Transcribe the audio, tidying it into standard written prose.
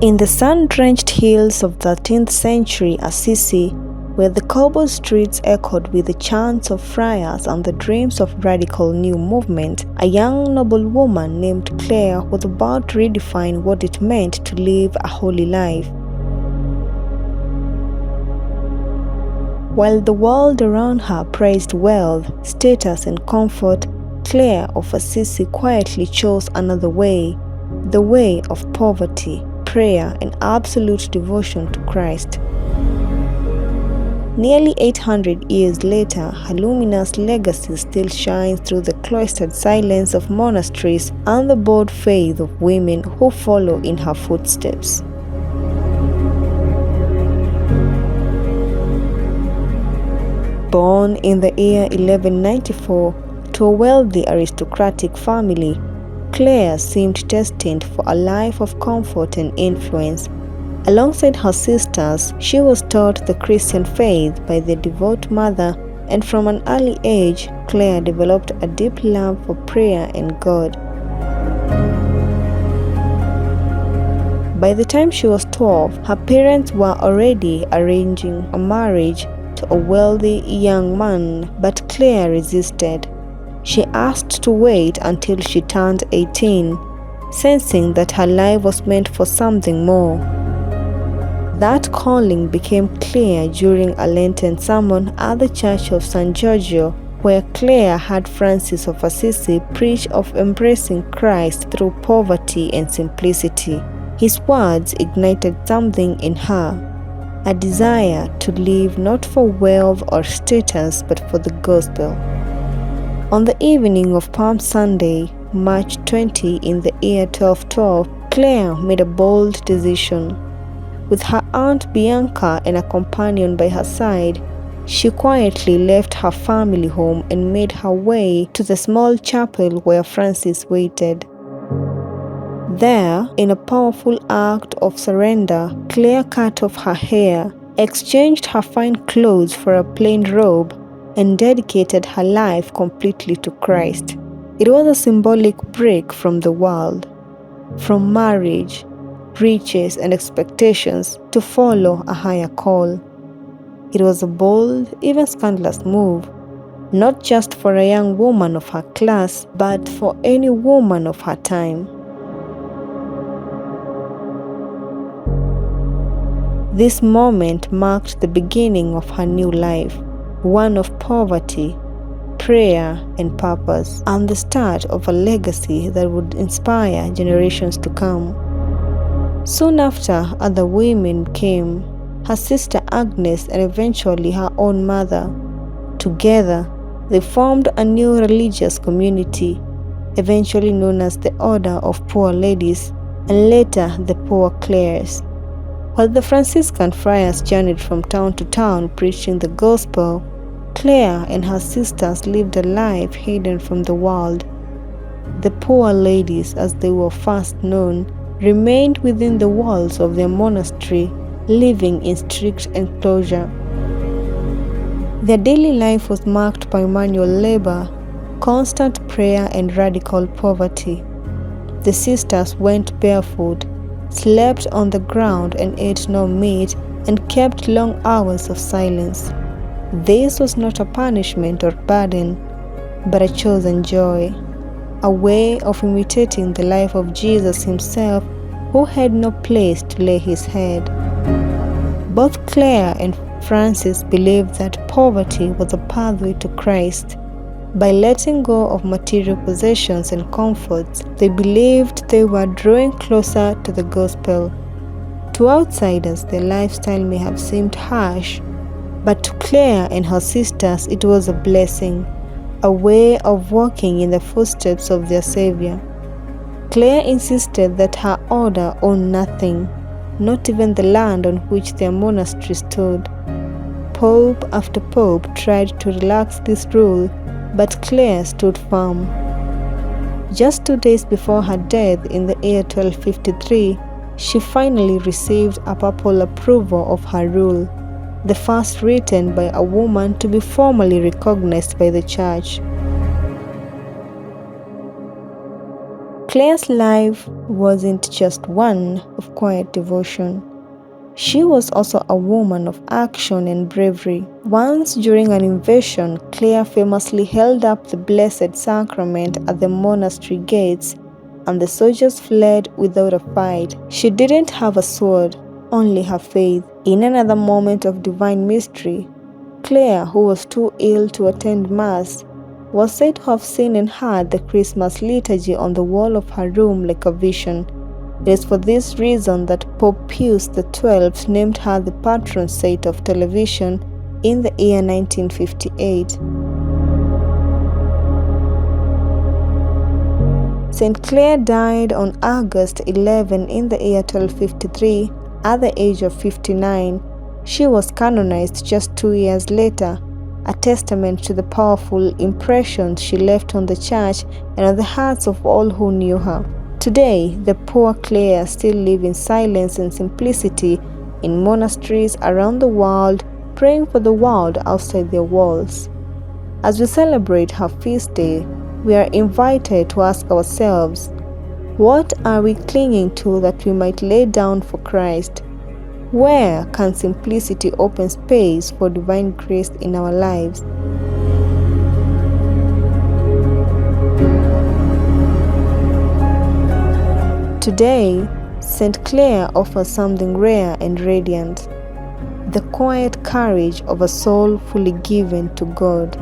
In the sun-drenched hills of 13th century Assisi, where the cobbled streets echoed with the chants of friars and the dreams of radical new movement, a young noblewoman named Clare was about to redefine what it meant to live a holy life. While the world around her praised wealth, status, and comfort, Clare of Assisi quietly chose another way, the way of poverty, prayer, and absolute devotion to Christ. Nearly 800 years later, her luminous legacy still shines through the cloistered silence of monasteries and the bold faith of women who follow in her footsteps. Born in the year 1194 to a wealthy aristocratic family, Clare seemed destined for a life of comfort and influence. Alongside her sisters, she was taught the Christian faith by their devout mother, and from an early age, Clare developed a deep love for prayer and God. By the time she was 12, her parents were already arranging a marriage to a wealthy young man, but Clare resisted. She asked to wait until she turned 18, sensing that her life was meant for something more. That calling became clear during a Lenten sermon at the Church of San Giorgio, where Clare heard Francis of Assisi preach of embracing Christ through poverty and simplicity. His words ignited something in her, a desire to live not for wealth or status but for the gospel. On the evening of Palm Sunday, March 20 in the year 1212, Clare made a bold decision. With her aunt Bianca and a companion by her side, she quietly left her family home and made her way to the small chapel where Francis waited. There, in a powerful act of surrender, Clare cut off her hair, exchanged her fine clothes for a plain robe, and dedicated her life completely to Christ. It was a symbolic break from the world, from marriage, riches, and expectations to follow a higher call. It was a bold, even scandalous move, not just for a young woman of her class, but for any woman of her time. This moment marked the beginning of her new life, one of poverty, prayer, and purpose, and the start of a legacy that would inspire generations to come. Soon after, other women came, her sister Agnes and eventually her own mother. Together, they formed a new religious community, eventually known as the Order of Poor Ladies, and later the Poor Clares. While the Franciscan friars journeyed from town to town preaching the gospel, Clare and her sisters lived a life hidden from the world. The Poor Ladies, as they were first known, remained within the walls of their monastery, living in strict enclosure. Their daily life was marked by manual labor, constant prayer, and radical poverty. The sisters went barefoot, slept on the ground, and ate no meat, and kept long hours of silence. This was not a punishment or burden, but a chosen joy, a way of imitating the life of Jesus himself, who had no place to lay his head. Both Clare and Francis believed that poverty was a pathway to Christ. By letting go of material possessions and comforts, they believed they were drawing closer to the gospel. To outsiders, their lifestyle may have seemed harsh, but to Clare and her sisters it was a blessing, a way of walking in the footsteps of their Savior. Clare insisted that her order owned nothing, not even the land on which their monastery stood. Pope after pope tried to relax this rule, but Clare stood firm. Just 2 days before her death in the year 1253, she finally received a papal approval of her rule, the first written by a woman to be formally recognized by the Church. Clare's life wasn't just one of quiet devotion. She was also a woman of action and bravery. Once during an invasion, Clare famously held up the Blessed Sacrament at the monastery gates, and the soldiers fled without a fight. She didn't have a sword, only her faith. In another moment of divine mystery, Clare, who was too ill to attend Mass, was said to have seen and heard the Christmas liturgy on the wall of her room like a vision. It is for this reason that Pope Pius XII named her the patron saint of television in the year 1958. St. Clare died on August 11 in the year 1253 at the age of 59. She was canonized just 2 years later, a testament to the powerful impressions she left on the church and on the hearts of all who knew her. Today, the Poor Clares still live in silence and simplicity in monasteries around the world, praying for the world outside their walls. As we celebrate her feast day, we are invited to ask ourselves, what are we clinging to that we might lay down for Christ? Where can simplicity open space for divine grace in our lives? Today, St. Clare offers something rare and radiant, the quiet courage of a soul fully given to God.